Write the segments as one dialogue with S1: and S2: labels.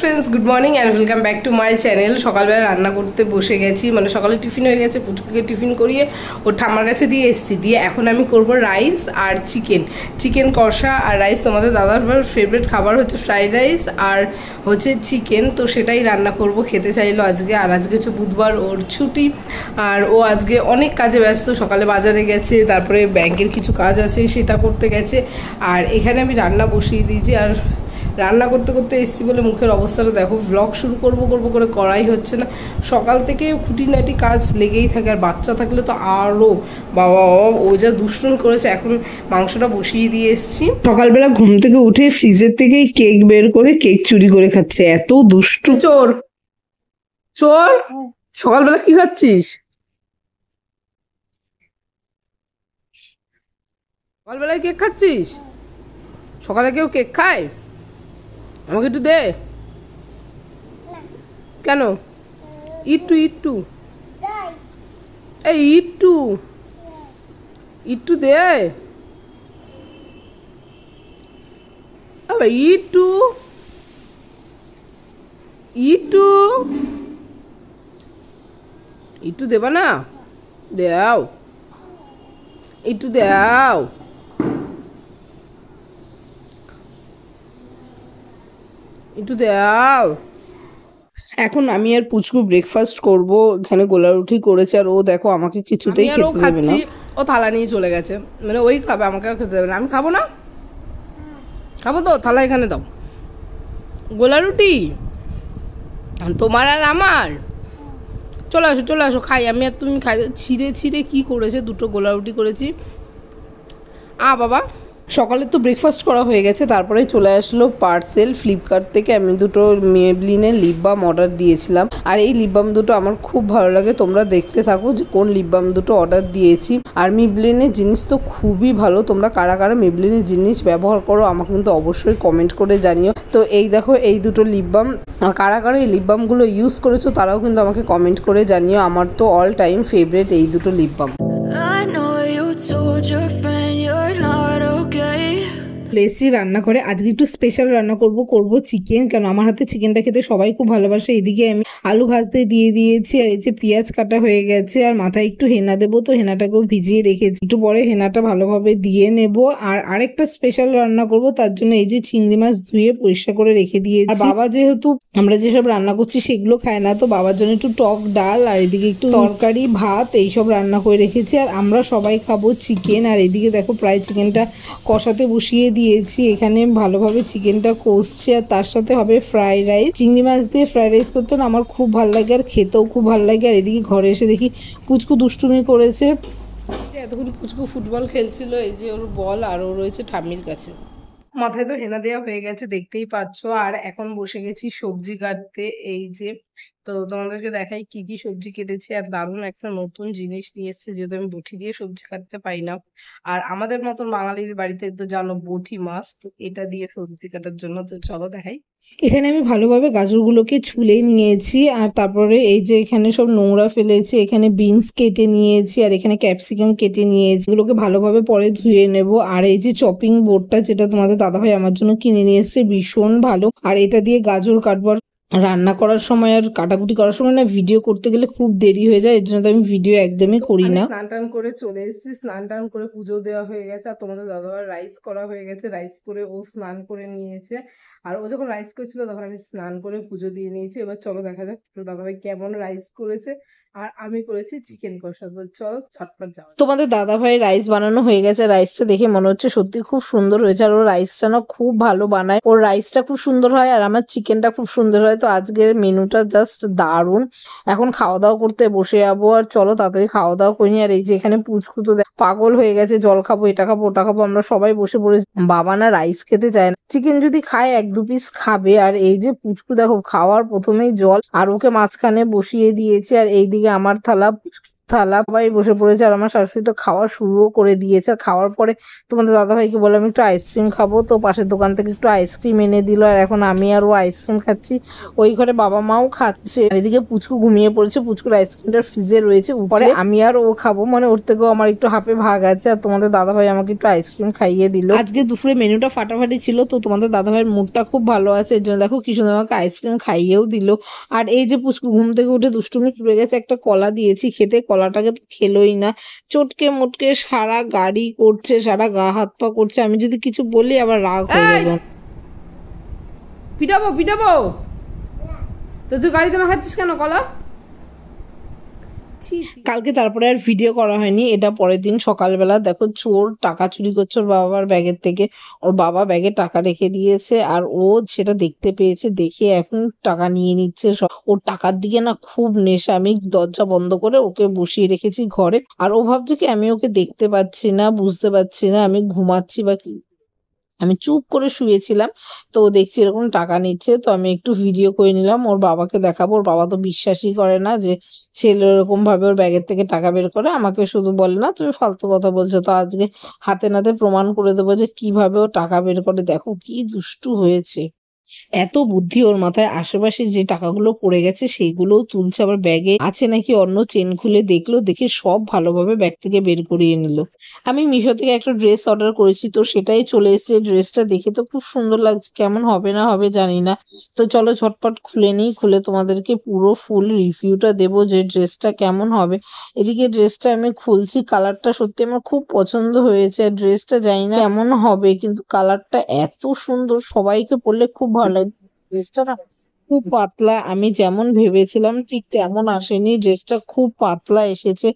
S1: Friends, good morning and welcome back to my channel. সকালবেলা রান্না করতে বসে গেছি, মানে সকালে টিফিন হয়ে গেছে, পুচকুকে টিফিন করিয়ে ওর ঠাম্মার কাছে দিয়ে এসেছি। দিয়ে এখন আমি করব রাইস আর চিকেন কষা আর রাইস। তোমাদের দাদার ফেভারিট খাবার হচ্ছে ফ্রাইড রাইস আর হচ্ছে চিকেন, তো সেটাই রান্না করব। খেতে চাইলো আজকে, আর আজকে হচ্ছে বুধবার, ওর ছুটি, আর ও আজকে অনেক কাজে ব্যস্ত। সকালে বাজারে গেছে, তারপরে ব্যাংকের কিছু কাজ আছে সেটা করতে গেছে, আর এখানে আমি রান্না বসিয়ে দিয়েছি। আর রান্না করতে করতে এসেছি বলে মুখের অবস্থাটা দেখো। ব্লগ শুরু করব করে করাই হচ্ছে না। সকাল থেকে খুঁটিনাটি কাজ লেগেই থাকে, আর বাচ্চা থাকলে তো আরও বাবা ও যা দুষ্টুন করেছে। এখন মাংসটা বসিয়ে দিয়ে এসেছি। সকালবেলা ঘুম থেকে উঠে ফ্রিজের থেকে কেক বের করে কেক চুরি করে খাচ্ছে, এত দুষ্টু চোর। চোর, সকালবেলা কি খাচ্ছিস? সকালবেলায় কেক খাচ্ছিস? সকালে কেউ কেক খায়? আমাকে একটু দে। কেন? ইট্টু এই ইট্টু দে। আবার ইট্টু দেবা না? দাও, একটু দাও। একটু দাও। এখন আমি আর পুচকু ব্রেকফাস্ট করব। এখানে গোলা রুটি করেছে, আর ও দেখো আমাকে কিছুতেই খেতে দেবে না। ও থালা নিয়ে চলে গেছে, মানে ওই খাবে, আমাকে আর খেতে দেবে না। আমি খাবো না, খাবো তো। থালা এখানে দাও। গোলা রুটি তোমার আর আমার। চলে আসো খাই। আমি আর তুমি খাই। ছিঁড়ে কি করেছে, দুটো গোলা রুটি করেছি। বাবা, সকালে তো ব্রেকফাস্ট করা হয়ে গেছে, তারপরে চলে আসলো পার্সেল ফ্লিপকার্ট থেকে। আমি দুটো মেবলিনের লিপ বাম অর্ডার দিয়েছিলাম, আর এই লিপ বাম দুটো আমার খুব ভালো লাগে। তোমরা দেখতে থাকো যে কোন লিপ বাম দুটো অর্ডার দিয়েছি। আর মেবলিনের জিনিস তো খুবই ভালো। তোমরা কারা কারা মেবলিনের জিনিস ব্যবহার করো আমাকে কিন্তু অবশ্যই কমেন্ট করে জানিও। তো এই দেখো, এই দুটো লিপ বাম, কারা কারা এই লিপ বামগুলো ইউজ করেছো তারাও কিন্তু আমাকে কমেন্ট করে জানিও। আমার তো অল টাইম ফেভারিট এই দুটো লিপ বাম। লেসি রান্না করে আজকে একটু স্পেশাল রান্না করব চিকেন, কারণ আমার হাতে চিকেনটা খেতে সবাই খুব ভালোবাসে। এদিকে আমি আলু ভাজতে দিয়ে দিয়েছি, আর এই যে পেঁয়াজ কাটা হয়ে গেছে, আর মাথায় একটু হেনা দেবো, তো হেনাটাকেও ভিজিয়ে রেখেছি। একটু পরে হেনাটা ভালোভাবে দিয়ে নেব। আর আরেকটা স্পেশাল রান্না করব, তার জন্য এই যে চিংড়ি মাছ ধুয়ে পরিষ্কার করে রেখে দিয়েছি। আর বাবা যেহেতু আমরা যেসব রান্না করছি সেগুলো খায় না, তো বাবার জন্য একটু টক ডাল আর এদিকে একটু তরকারি ভাত এইসব রান্না করে রেখেছি। আর আমরা সবাই খাবো চিকেন। আর এদিকে দেখো প্রায় চিকেনটা কষাতে বসিয়ে দিয়েছি। এখানে ভালোভাবে চিকেনটা কষছে, আর তার সাথে হবে ফ্রাইড রাইস। চিংড়ি মাছ দিয়ে ফ্রাইড রাইস করতে না আমার খুব ভালো লাগে, আর খেতেও খুব ভালো লাগে। আর এদিকে ঘরে এসে দেখি পুচকু দুষ্টুমি করেছে। এতক্ষণ পুচকু ফুটবল খেলছিল, এই যে ওর বল, আর ও রয়েছে ঠাম্মির কাছে। মাথায় তো হেনা দেওয়া হয়ে গেছে, দেখতেই পাচ্ছো। আর এখন বসে গেছি সবজি কাটতে। এই যে, তো তোমাদেরকে দেখাই কি কি সবজি কেটেছি। আর দারুণ একটা নতুন জিনিস নিয়ে এসেছে, যেহেতু আমি বটি দিয়ে সবজি কাটতে পাই না। আর আমাদের মতন বাঙালির বাড়িতে তো জানো বটি মাছ, তো এটা দিয়ে সবজি কাটার জন্য। তো চলো দেখাই। এখানে আমি ভালোভাবে গাজরগুলোকে ছুলে নিয়েছি, আর তারপরে এই যে এখানে সব নোংরা ফেলেছি, এখানে বিনস কেটে নিয়েছি, আর এখানে ক্যাপসিকাম কেটে নিয়েছি। এগুলোকে ভালোভাবে পরে ধুয়ে নেব। আর এই যে চপিং বোর্ডটা, যেটা তোমাদের দাদাভাই আমার জন্য কিনে নিয়ে এসেছে, ভীষণ ভালো। আর এটা দিয়ে গাজর কাটবো। রান্না করার সময় আর কাটাকুটি করার সময় না ভিডিও করতে গেলে খুব দেরি হয়ে যায়, এর জন্য তো আমি ভিডিও একদমই করি না। স্নান টান করে চলে এসেছি, স্নান টান করে পুজো দেওয়া হয়ে গেছে। আর তোমাদের দাদাভাই রাইস করা হয়ে গেছে, রাইস করে ও স্নান করে নিয়েছে। আর ও যখন রাইস করেছিল তখন আমি স্নান করে পুজো দিয়ে নিয়েছি। এবার চলো দেখা যাক দাদাভাই কেমন রাইস করেছে। আর আমি করেছি চিকেন কষা। তো চলো ঝটপট যাও। তোমাদের দাদাভাই রাইস বানানো হয়ে গেছে। রাইসটা দেখে মনে হচ্ছে সত্যি খুব সুন্দর হয়েছে। আর ওর রাইসটা না খুব ভালো বানায়, ওর রাইসটা খুব সুন্দর হয়, আর আমার চিকেনটা খুব সুন্দর হয়। তো আজকের মেনুটা জাস্ট দারুণ। এখন খাওয়া দাওয়া করতে বসে যাবো, আর চলো তাড়াতাড়ি খাওয়া দাওয়া করি। আর এই যে এখানে পুচকু তো পাগল হয়ে গেছে, জল খাবো, এটা খাবো, ওটা খাবো। আমরা সবাই বসে পড়েছি। বাবা না রাইস খেতে চায় না, চিকেন যদি খায় এক দু পিস খাবে। আর এই যে পুচকু দেখো খাওয়ার প্রথমেই জল, আর ওকে মাঝখানে বসিয়ে দিয়েছে। আর এইদিকে আমার থালা, থালা সবাই বসে পড়েছে আর আমার শাশুড়ি তো খাওয়া শুরুও করে দিয়েছে। আর খাওয়ার পরে তোমাদের দাদাভাইকে বললাম একটু আইসক্রিম খাবো, তো পাশের দোকান থেকে একটু আইসক্রিম এনে দিল। আর এখন আমি আর ও আইসক্রিম খাচ্ছি, ওই ঘরে বাবা মাও খাচ্ছে। আর এদিকে পুচকু ঘুমিয়ে পড়েছে, পুচকুর আইসক্রিমটা ফ্রিজে রয়েছে উপরে, আমি আর ও খাবো, মানে ওর থেকেও আমার একটু হাফে ভাগ আছে। আর তোমাদের দাদাভাই আমাকে একটু আইসক্রিম খাইয়ে দিল। আজকে দুপুরে মেনুটা ফাটাফাটি ছিল, তো তোমাদের দাদাভাইয়ের মুডটা খুব ভালো আছে, এর জন্য দেখো কি সুন্দর আমাকে আইসক্রিম খাইয়েও দিল। আর এই যে পুচকু ঘুম থেকে উঠে দুষ্টুমি শুরু হয়ে গেছে, একটা কলা দিয়েছি খেতে, কলাটাকে তো খেলোই না, চটকে মোটকে সারা গাড়ি করছে, সারা গা হাত পা করছে। আমি যদি কিছু বলি আবার রাগ হয়ে যাবে।
S2: পিটাবো পিটাবো, তো তুই গাড়িতে মাখাচ্ছিস কেন কলা?
S1: কালকে তারপরে আর ভিডিও করা হয়নি। এটা পরের দিন সকালবেলা দেখো চোর টাকা চুরি করছে ওর বাবার ব্যাগের থেকে। ওর বাবা ব্যাগে টাকা রেখে দিয়েছে আর ও সেটা দেখতে পেয়েছে, দেখে এখন টাকা নিয়ে নিচ্ছে। ওর টাকার দিকে না খুব নেশা। আমি দরজা বন্ধ করে ওকে বসিয়ে রেখেছি ঘরে, আর ও ভাবছে কি আমি ওকে দেখতে পাচ্ছি না, বুঝতে পারছি না, আমি ঘুমাচ্ছি বা কি। আমি চুপ করে শুয়েছিলাম, তো ও দেখছি এরকম টাকা নিচ্ছে, তো আমি একটু ভিডিও করে নিলাম, ওর বাবাকে দেখাবো। ওর বাবা তো বিশ্বাসই করে না যে ছেলে এরকম ভাবে ওর ব্যাগের থেকে টাকা বের করে। আমাকে শুধু বলে না তুমি ফালতু কথা বলছো। তো আজকে হাতে নাতে প্রমাণ করে দেবো যে কিভাবে ও টাকা বের করে। দেখো কি দুষ্টু হয়েছে, এত বুদ্ধি ওর মাথায়। আশেপাশে যে টাকাগুলো পড়ে গেছে সেইগুলোও তুলছে, আবার ব্যাগে আছে নাকি অন্য চেন খুলে দেখলো, দেখে সব ভালোভাবে ব্যাগ থেকে বের করিয়ে নিল। আমি মিশো থেকে একটা ড্রেস অর্ডার করেছি, তো সেটাই চলে এসেছে। ড্রেসটা দেখে তো খুব সুন্দর লাগছে, কেমন হবে না হবে জানি না। তো চলো ঝটপট খুলে নিই, খুলে তোমাদেরকে পুরো ফুল রিভিউটা দেবো যে ড্রেসটা কেমন হবে। এদিকে ড্রেসটা আমি খুলছি, কালারটা সত্যি আমার খুব পছন্দ হয়েছে। আর ড্রেসটা জানি না কেমন হবে, কিন্তু কালারটা এত সুন্দর, সবাইকে পরলে খুব ভালো লাগবে। ড্রেসটা না খুব পাতলা, আমি যেমন ভেবেছিলাম ঠিক তেমন আসেনি, ড্রেসটা খুব পাতলা এসেছে।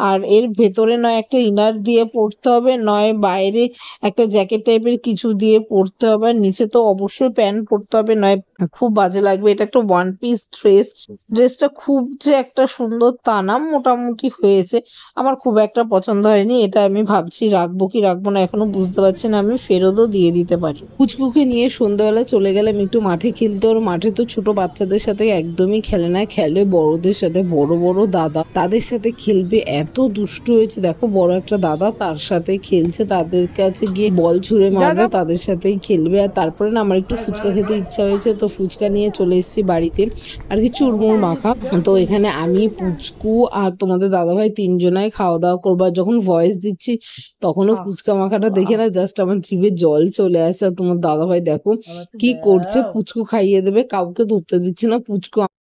S1: আর এর ভেতরে নয় একটা ইনার দিয়ে পরতে হবে, নয় বাইরে একটা জ্যাকেট টাইপের কিছু দিয়ে পরতে হবে, আর নিচে তো অবশ্যই প্যান্ট পরতে হবে, নয় খুব বাজে লাগবে। এটা একটা ওয়ান পিস ড্রেস। ড্রেসটা খুব যে একটা সুন্দর তা না, মোটামুটি হয়েছে, আমার খুব একটা পছন্দ হয়নি। এটা আমি ভাবছি রাখবো কি রাখবো না, এখনো বুঝতে পারছি না। আমি ফেরতও দিয়ে দিতে পারি। পুচকুকে নিয়ে সন্ধ্যাবেলা চলে গেলাম একটু মাঠে খেলতে। ওর মাঠে তো ছোট বাচ্চাদের সাথে একদমই খেলে না, খেলে বড়দের সাথে, বড় বড় দাদা তাদের সাথে খেলবে। এত দুষ্টু হয়েছে দেখো, বড় একটা দাদা তার সাথে খেলছে, তাদের কাছে গিয়ে বল ছুঁড়ে মারবে, তাদের সাথেই খেলবে। আর তারপরে না আমার একটু ফুচকা খেতে ইচ্ছা হয়েছে, তো ফুচকা নিয়ে চলে এসেছি বাড়িতে, আর কি চুরমুর মাখা। তো এখানে আমি, পুচকু আর তোমাদের দাদাভাই তিনজনাই খাওয়া দাওয়া করবো। আর যখন ভয়েস দিচ্ছি তখনও ফুচকা মাখাটা দেখে না জাস্ট আমার জিভে জল চলে আসে। আর তোমার দাদাভাই দেখো কি করছে, পুচকু খাইয়ে দেবে, কাউকে ধরতে দিচ্ছে না। পুচকু